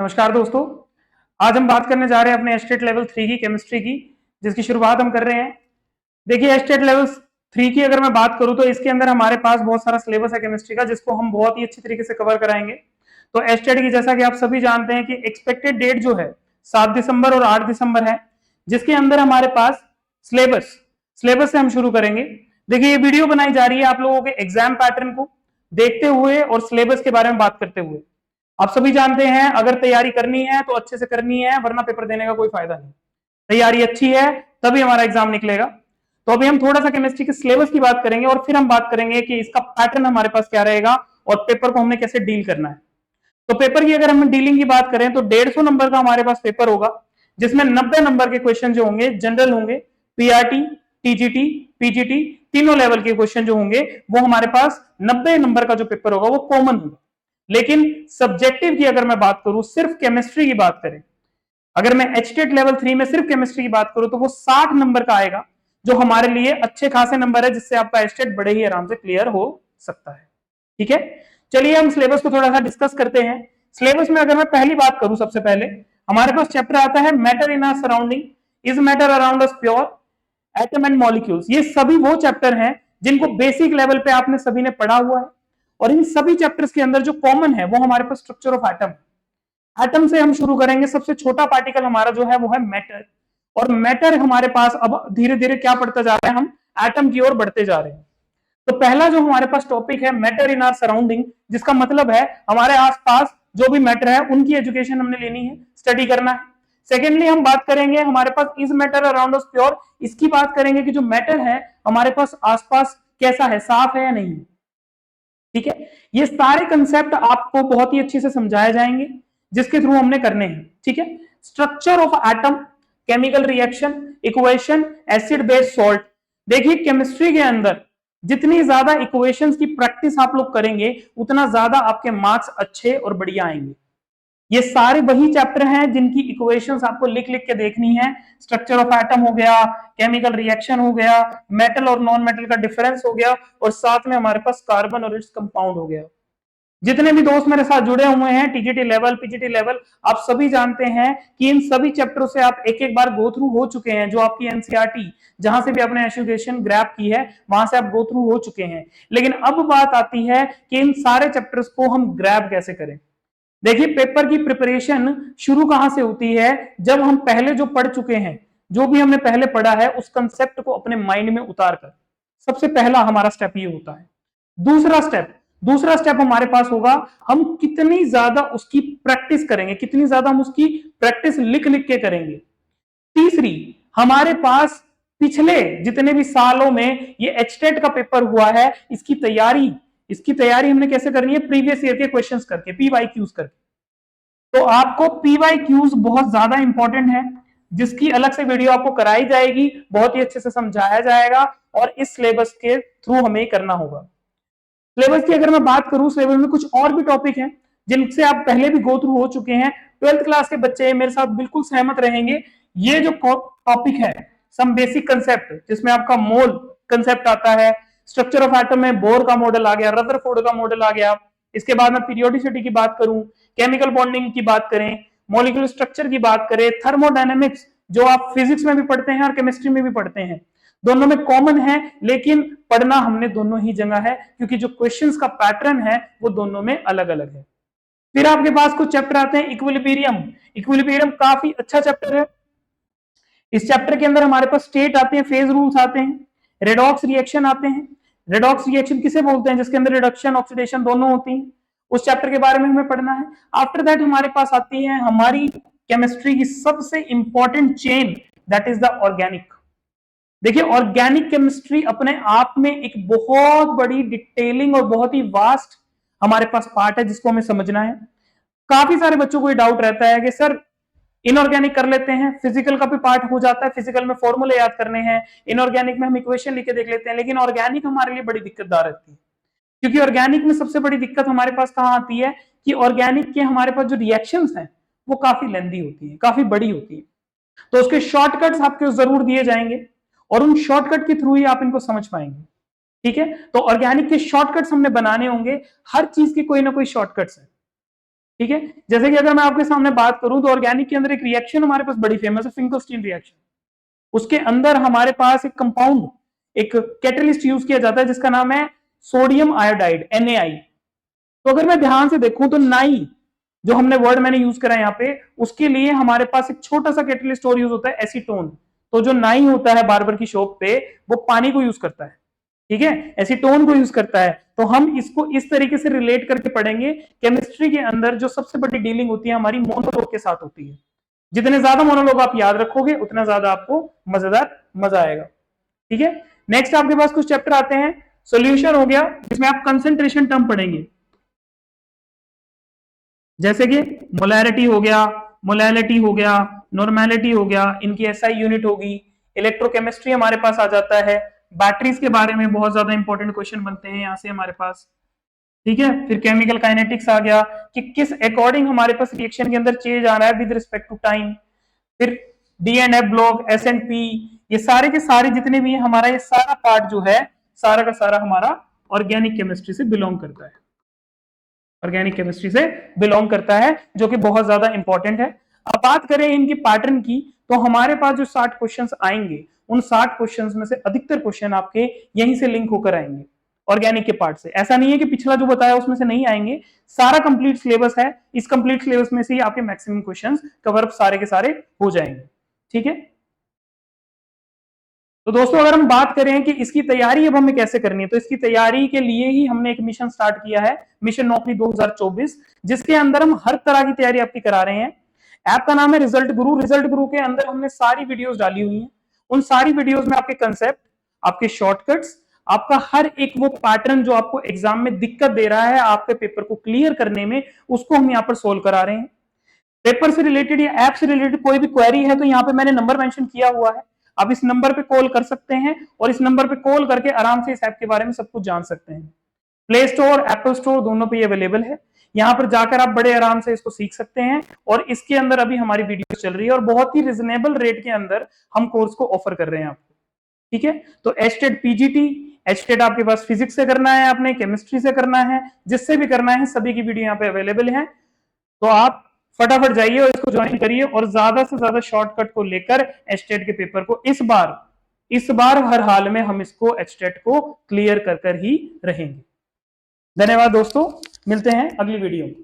नमस्कार दोस्तों। आज हम बात करने जा रहे हैं अपने एस्टेट लेवल 3 की केमिस्ट्री की, जिसकी शुरुआत हम कर रहे हैं। देखिए, एस्टेट लेवल 3 की अगर मैं बात करूं तो इसके अंदर हमारे पास बहुत सारा सिलेबस है केमिस्ट्री का, जिसको हम बहुत ही अच्छी तरीके से कवर कराएंगे। तो एस्टेट की, जैसा कि आप सभी जानते हैं कि एक्सपेक्टेड डेट जो है 7 दिसंबर और 8 दिसंबर है, जिसके अंदर हमारे पास सिलेबस सिलेबस से हम शुरू करेंगे। देखिए, ये वीडियो बनाई जा रही है आप लोगों के एग्जाम पैटर्न को देखते हुए और सिलेबस के बारे में बात करते हुए। आप सभी जानते हैं, अगर तैयारी करनी है तो अच्छे से करनी है, वरना पेपर देने का कोई फायदा नहीं। तैयारी अच्छी है तभी हमारा एग्जाम निकलेगा। तो अभी हम थोड़ा सा केमिस्ट्री के सिलेबस की बात करेंगे और फिर हम बात करेंगे कि इसका पैटर्न हमारे पास क्या रहेगा और पेपर को हमने कैसे डील करना है। तो पेपर की अगर हम डीलिंग की बात करें तो 150 नंबर का हमारे पास पेपर होगा, जिसमें 90 नंबर के क्वेश्चन जो होंगे जनरल होंगे। पीआरटी, टीजीटी, पीजीटी तीनों लेवल के क्वेश्चन जो होंगे वो हमारे पास 90 नंबर का जो पेपर होगा वो कॉमन होगा। लेकिन सब्जेक्टिव की अगर मैं बात करूं, सिर्फ केमिस्ट्री की बात करें, अगर मैं एचटेट लेवल 3 में सिर्फ केमिस्ट्री की बात करूं तो वो 60 नंबर का आएगा, जो हमारे लिए अच्छे खासे नंबर है, जिससे आपका एचटेट बड़े ही आराम से क्लियर हो सकता है। ठीक है, चलिए हम सिलेबस को थोड़ा सा डिस्कस करते हैं। सिलेबस में अगर मैं पहली बात करूं, सबसे पहले हमारे पास चैप्टर आता है matter in our surrounding, is matter around us pure, atom and molecules. ये सभी वो चैप्टर हैं जिनको बेसिक लेवल पे आपने सभी ने पढ़ा हुआ है। और इन सभी चैप्टर्स के अंदर जो कॉमन है वो हमारे पास स्ट्रक्चर ऑफ एटम। एटम से हम शुरू करेंगे। सबसे छोटा पार्टिकल हमारा जो है वो है मैटर, और मैटर हमारे पास अब धीरे धीरे क्या पढ़ता जा रहा है, हम एटम की ओर बढ़ते जा रहे हैं। तो पहला जो हमारे पास टॉपिक है मैटर इन आवर सराउंडिंग, जिसका मतलब है हमारे आसपास जो भी मैटर है उनकी एजुकेशन हमने लेनी है, स्टडी करना है। सेकेंडली हम बात करेंगे हमारे पास is matter around us pure. इसकी बात करेंगे कि जो मैटर है हमारे पास आसपास कैसा है, साफ है या नहीं। ठीक है, ये सारे कंसेप्ट आपको बहुत ही अच्छे से समझाए जाएंगे, जिसके थ्रू हमने करने हैं। ठीक है, structure of atom, chemical reaction, equation, acid base salt. देखिए, केमिस्ट्री के अंदर जितनी ज्यादा इक्वेशंस की प्रैक्टिस आप लोग करेंगे उतना ज्यादा आपके मार्क्स अच्छे और बढ़िया आएंगे। ये सारे वही चैप्टर हैं जिनकी इक्वेशंस आपको लिख लिख के देखनी है। स्ट्रक्चर ऑफ एटम हो गया, केमिकल रिएक्शन हो गया, मेटल और नॉन मेटल का डिफरेंस हो गया, और साथ में हमारे पास कार्बन और इट्स कंपाउंड हो गया। जितने भी दोस्त मेरे साथ जुड़े हुए हैं टीजीटी लेवल, पीजीटी लेवल, आप सभी जानते हैं कि इन सभी चैप्टरों से आप एक एक बार गो थ्रू हो चुके हैं। जो आपकी एनसीईआरटी, जहां से भी आपने एजुकेशन ग्रैब की है, वहां से आप गो थ्रू हो चुके हैं। लेकिन अब बात आती है कि इन सारे चैप्टर्स को हम ग्रैब कैसे करें। देखिए, पेपर की प्रिपरेशन शुरू कहां से होती है, जब हम पहले जो पढ़ चुके हैं, जो भी हमने पहले पढ़ा है उस कंसेप्ट को अपने माइंड में उतार कर, सबसे पहला हमारा स्टेप ये होता है। दूसरा स्टेप हमारे पास होगा, हम कितनी ज्यादा उसकी प्रैक्टिस करेंगे, कितनी ज्यादा हम उसकी प्रैक्टिस लिख लिख के करेंगे। तीसरी, हमारे पास पिछले जितने भी सालों में ये एचटेट का पेपर हुआ है, इसकी तैयारी हमने कैसे करनी है, प्रीवियस ईयर के क्वेश्चंस करके, पीवाईक्यूज करके। तो आपको पीवाईक्यूज बहुत ज्यादा इंपॉर्टेंट है, जिसकी अलग से वीडियो आपको कराई जाएगी, बहुत ही अच्छे से समझाया जाएगा, और इस सिलेबस के थ्रू हमें करना होगा। सिलेबस की अगर मैं बात करूं, सिलेबस में कुछ और भी टॉपिक हैं जिनसे आप पहले भी गो थ्रू हो चुके हैं। 12th क्लास के बच्चे मेरे साथ बिल्कुल सहमत रहेंगे। ये जो टॉपिक है, सम बेसिक कंसेप्ट, जिसमें आपका मोल कंसेप्ट आता है, स्ट्रक्चर ऑफ एटम में बोर का मॉडल आ गया, रदरफोर्ड का मॉडल आ गया। इसके बाद में पीरियोडिसिटी की बात करूं, केमिकल बॉन्डिंग की बात करें, मॉलिक्यूलर स्ट्रक्चर की बात करें, थर्मोडायनेमिक्स, जो आप फिजिक्स में भी पढ़ते हैं और केमिस्ट्री में भी पढ़ते हैं, दोनों में कॉमन है, लेकिन पढ़ना हमने दोनों ही जगह है, क्योंकि जो क्वेश्चंस का पैटर्न है वो दोनों में अलग अलग है। फिर आपके पास कुछ चैप्टर आते हैं इक्विलिब्रियम। इक्विलिब्रियम काफी अच्छा चैप्टर है। इस चैप्टर के अंदर हमारे पास स्टेट आते हैं, फेज रूल्स आते हैं, रेडॉक्स रिएक्शन आते हैं। रेडॉक्स रिएक्शन किसे बोलते हैं, जिसके अंदर रिडक्शन ऑक्सीडेशन दोनों होती हैं। उस चैप्टर के बारे में हमें पढ़ना है। आफ्टर दैट हमारे पास आती है हमारी केमिस्ट्री की सबसे important chain, that is the organic. देखिए, ऑर्गेनिक केमिस्ट्री अपने आप में एक बहुत बड़ी डिटेलिंग और बहुत ही वास्ट हमारे पास पार्ट है, जिसको हमें समझना है। काफी सारे बच्चों को ये डाउट रहता है कि सर इनऑर्गेनिक कर लेते हैं, फिजिकल का भी पार्ट हो जाता है, फिजिकल में फॉर्मूले याद करने हैं, इनऑर्गेनिक में हम इक्वेशन लिख के देख लेते हैं, लेकिन ऑर्गेनिक हमारे लिए बड़ी दिक्कतदार रहती है। क्योंकि ऑर्गेनिक में सबसे बड़ी दिक्कत हमारे पास कहां आती है कि ऑर्गेनिक के हमारे पास जो रिएक्शंस हैं वो काफी लेंदी होती है, काफी बड़ी होती है। तो उसके शॉर्टकट्स आपको जरूर दिए जाएंगे, और उन शॉर्टकट के थ्रू ही आप इनको समझ पाएंगे। ठीक है, तो ऑर्गेनिक के शॉर्टकट्स हमने बनाने होंगे। हर चीज की कोई ना कोई शॉर्टकट्स है। ठीक है। जैसे कि अगर मैं आपके सामने बात करूं तो ऑर्गेनिक के अंदर एक रिएक्शन हमारे पास बड़ी फेमस है, फिंकलस्टीन रिएक्शन। उसके अंदर हमारे पास एक कंपाउंड, एक कैटलिस्ट यूज किया जाता है जिसका नाम है सोडियम आयोडाइड, NaI। तो अगर मैं ध्यान से देखूं तो नाई जो हमने वर्ड मैंने यूज करा यहाँ पे, उसके लिए हमारे पास एक छोटा सा कैटलिस्ट और यूज होता है, एसीटोन। तो जो नाई होता है बार्बर की शॉप पे, वो पानी को यूज करता है, ठीक है, एसीटोन को यूज करता है। तो हम इसको इस तरीके से रिलेट करके पढ़ेंगे। केमिस्ट्री के अंदर जो सबसे बड़ी डीलिंग होती है हमारी मोनोलॉग के साथ होती है। जितने ज्यादा मोनोलॉग आप याद रखोगे उतना ज्यादा आपको मजेदार मजा आएगा, ठीक है। नेक्स्ट आपके पास कुछ चैप्टर आते हैं। सॉल्यूशन हो गया, जिसमें आप कंसंट्रेशन टर्म पढ़ेंगे, जैसे कि मोलैरिटी हो गया, मोलैलिटी हो गया, नॉर्मेलिटी हो गया, इनकी SI यूनिट होगी। इलेक्ट्रोकेमिस्ट्री हमारे पास आ जाता है। बैटरीज के बारे में बहुत ज्यादा इंपॉर्टेंट क्वेश्चन बनते हैं यहां से हमारे पास, ठीक है। फिर केमिकल काइनेटिक्स आ गया कि किस अकॉर्डिंग हमारे पास रिएक्शन के अंदर चेंज आ रहा है विद रिस्पेक्ट टू टाइम। फिर DNF ब्लॉक, SNP, ये सारे के सारे जितने भी हैं, हमारा ये सारा पार्ट जो है, सारा का सारा हमारा ऑर्गेनिक केमिस्ट्री से बिलोंग करता है, ऑर्गेनिक केमिस्ट्री से बिलोंग करता है, जो कि बहुत ज्यादा इंपॉर्टेंट है। अब बात करें इनकी पैटर्न की, तो हमारे पास जो 60 क्वेश्चंस आएंगे, उन 60 क्वेश्चंस में से अधिकतर क्वेश्चन आपके यहीं से लिंक होकर आएंगे, ऑर्गेनिक के पार्ट से। ऐसा नहीं है कि पिछला जो बताया उसमें से नहीं आएंगे, सारा कंप्लीट सिलेबस है, इस कंप्लीट सिलेबस में से ही आपके मैक्सिमम क्वेश्चंस कवर अप सारे के सारे हो जाएंगे, ठीक है। तो दोस्तों अगर हम बात करें कि इसकी तैयारी अब हमें कैसे करनी है, तो इसकी तैयारी के लिए ही हमने एक मिशन स्टार्ट किया है, मिशन नौकरी 2024, जिसके अंदर हम हर तरह की तैयारी आपकी करा रहे हैं। ऐप का नाम है रिजल्ट गुरु। रिजल्ट गुरु के अंदर हमने सारी वीडियोस डाली हुई हैं। उन सारी वीडियोस में आपके कंसेप्ट, आपके शॉर्टकट्स, आपका हर एक वो पैटर्न जो आपको एग्जाम में दिक्कत दे रहा है आपके पेपर को क्लियर करने में, उसको हम यहाँ पर सोल्व करा रहे हैं। पेपर से रिलेटेड या ऐप से रिलेटेड कोई भी क्वेरी है तो यहाँ पे मैंने नंबर मेंशन किया हुआ है, आप इस नंबर पे कॉल कर सकते हैं और इस नंबर पे कॉल करके आराम से इस ऐप के बारे में सब कुछ जान सकते हैं। प्ले स्टोर, एप्पल स्टोर दोनों पे अवेलेबल है। यहाँ पर जाकर आप बड़े आराम से इसको सीख सकते हैं। और इसके अंदर अभी हमारी वीडियो चल रही है और बहुत ही रिजनेबल रेट के अंदर हम कोर्स को ऑफर कर रहे हैं आपको, ठीक है। तो एचटेट PGT, एचटेट आपके पास फिजिक्स से करना है, आपने केमिस्ट्री से करना है, जिससे भी करना है, सभी की वीडियो यहाँ पे अवेलेबल है। तो आप फटाफट जाइए और इसको ज्वाइन करिए और ज्यादा से ज्यादा शॉर्टकट को लेकर एचटेट के पेपर को इस बार हर हाल में हम इसको एचटेट को क्लियर कर ही रहेंगे। धन्यवाद दोस्तों, मिलते हैं अगली वीडियो में।